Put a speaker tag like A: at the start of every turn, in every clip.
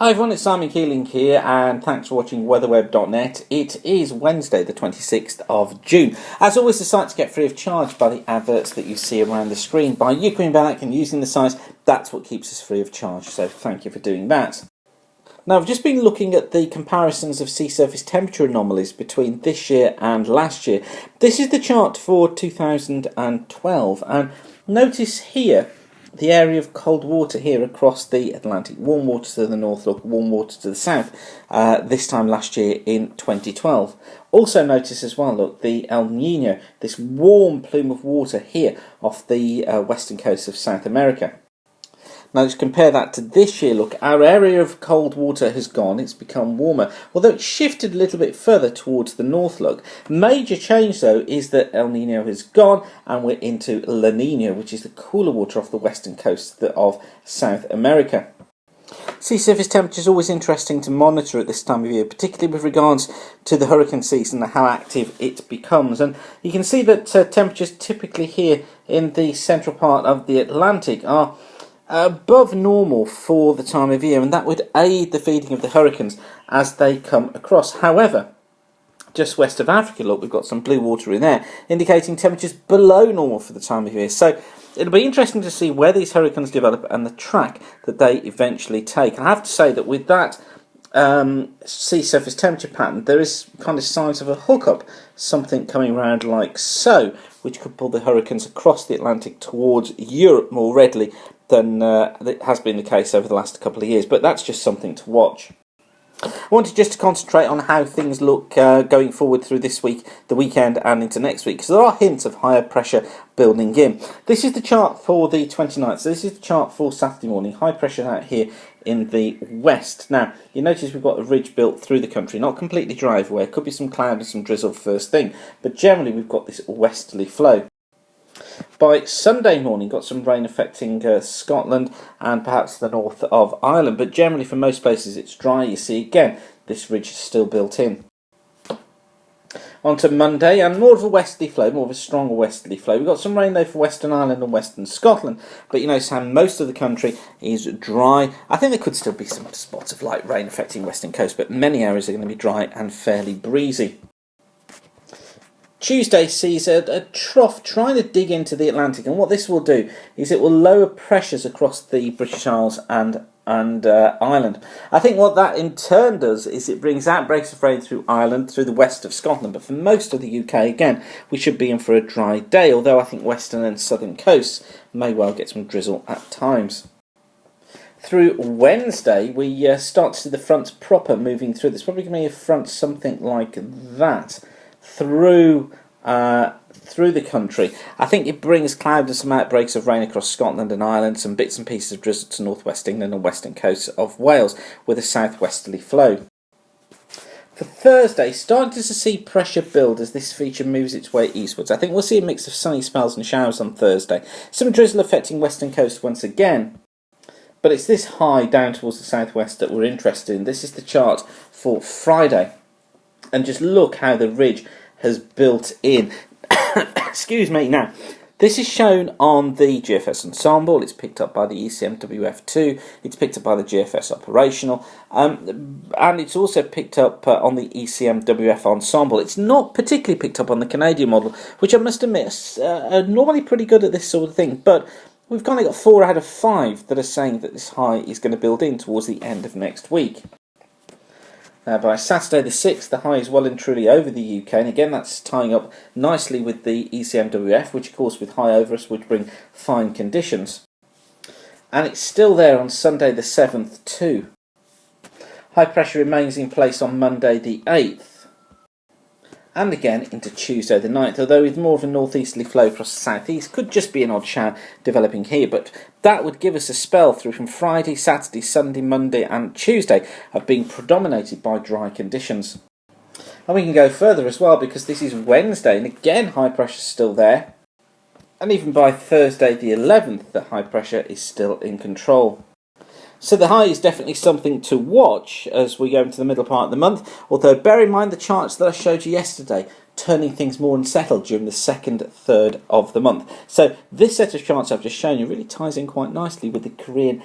A: Hi everyone, it's Simon Keeling here and thanks for watching weatherweb.net. It is Wednesday the 26th of June. As always, the site's get free of charge by the adverts that you see around the screen. By you coming back and using the site, that's what keeps us free of charge, so thank you for doing that. Now, I've just been looking at the comparisons of sea surface temperature anomalies between this year and last year. This is the chart for 2012 and notice here the area of cold water here across the Atlantic. Warm water to the north, look, warm water to the south, this time last year in 2012. Also notice as well, look, the El Nino, this warm plume of water here off the western coast of South America. Now let's compare that to this year. Look, our area of cold water has gone, it's become warmer, although it's shifted a little bit further towards the north. Look, major change though is that El Nino has gone and we're into La Nina, which is the cooler water off the western coast of South America. Sea surface temperature is always interesting to monitor at this time of year, particularly with regards to the hurricane season and how active it becomes. And you can see that temperatures typically here in the central part of the Atlantic are above normal for the time of year, and that would aid the feeding of the hurricanes as they come across. However, just west of Africa, look, we've got some blue water in there, indicating temperatures below normal for the time of year. So it'll be interesting to see where these hurricanes develop and the track that they eventually take. I have to say that with that sea surface temperature pattern, there is kind of signs of a hookup, something coming around like so, which could pull the hurricanes across the Atlantic towards Europe more readily than has been the case over the last couple of years. But that's just something to watch. I wanted just to concentrate on how things look going forward through this week, the weekend and into next week, because there are hints of higher pressure building in. This is the chart for the 29th, so this is the chart for Saturday morning. High pressure out here in the west. Now, you notice we've got a ridge built through the country, not completely dry everywhere. Could be some cloud and some drizzle first thing, but generally we've got this westerly flow. By Sunday morning, got some rain affecting Scotland and perhaps the north of Ireland, but generally for most places it's dry. You see again, this ridge is still built in. On to Monday, and more of a westerly flow, more of a stronger westerly flow. We've got some rain though for Western Ireland and Western Scotland, but you notice how most of the country is dry. I think there could still be some spots of light rain affecting Western coast, but many areas are going to be dry and fairly breezy. Tuesday sees a trough trying to dig into the Atlantic, and what this will do is it will lower pressures across the British Isles and Ireland. I think what that in turn does is it brings outbreaks of rain through Ireland, through the west of Scotland, but for most of the UK, again, we should be in for a dry day, although I think western and southern coasts may well get some drizzle at times. Through Wednesday, we start to see the fronts proper moving through. There's probably going to be a front something like that through the country. I think it brings cloud and some outbreaks of rain across Scotland and Ireland, some bits and pieces of drizzle to northwest England and western coast of Wales with a southwesterly flow. For Thursday, starting to see pressure build as this feature moves its way eastwards. I think we'll see a mix of sunny spells and showers on Thursday. Some drizzle affecting western coast once again. But it's this high down towards the southwest that we're interested in. This is the chart for Friday. And just look how the ridge has built in. Excuse me. Now, this is shown on the GFS ensemble. It's picked up by the ECMWF2. It's picked up by the GFS operational. And it's also picked up on the ECMWF ensemble. It's not particularly picked up on the Canadian model, which I must admit are normally pretty good at this sort of thing. But we've kind of got 4 out of 5 that are saying that this high is going to build in towards the end of next week. By Saturday the 6th, the high is well and truly over the UK, and again that's tying up nicely with the ECMWF, which of course with high over us would bring fine conditions. And it's still there on Sunday the 7th too. High pressure remains in place on Monday the 8th. And again into Tuesday the 9th, although with more of a northeasterly flow across the southeast, could just be an odd shower developing here, but that would give us a spell through from Friday, Saturday, Sunday, Monday and Tuesday of being predominated by dry conditions. And we can go further as well, because this is Wednesday and again high pressure is still there, and even by Thursday the 11th the high pressure is still in control. So the high is definitely something to watch as we go into the middle part of the month, although bear in mind the charts that I showed you yesterday, turning things more unsettled during the second third of the month. So this set of charts I've just shown you really ties in quite nicely with the Korean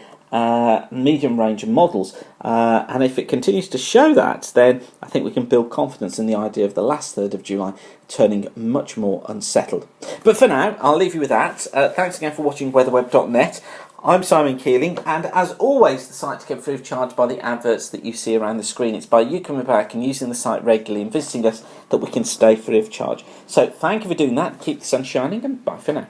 A: medium range models, and if it continues to show that, then I think we can build confidence in the idea of the last third of July turning much more unsettled. But for now, I'll leave you with that. Thanks again for watching weatherweb.net. I'm Simon Keeling, and as always, the site's kept free of charge by the adverts that you see around the screen. It's by you coming back and using the site regularly and visiting us that we can stay free of charge. So thank you for doing that. Keep the sun shining, and bye for now.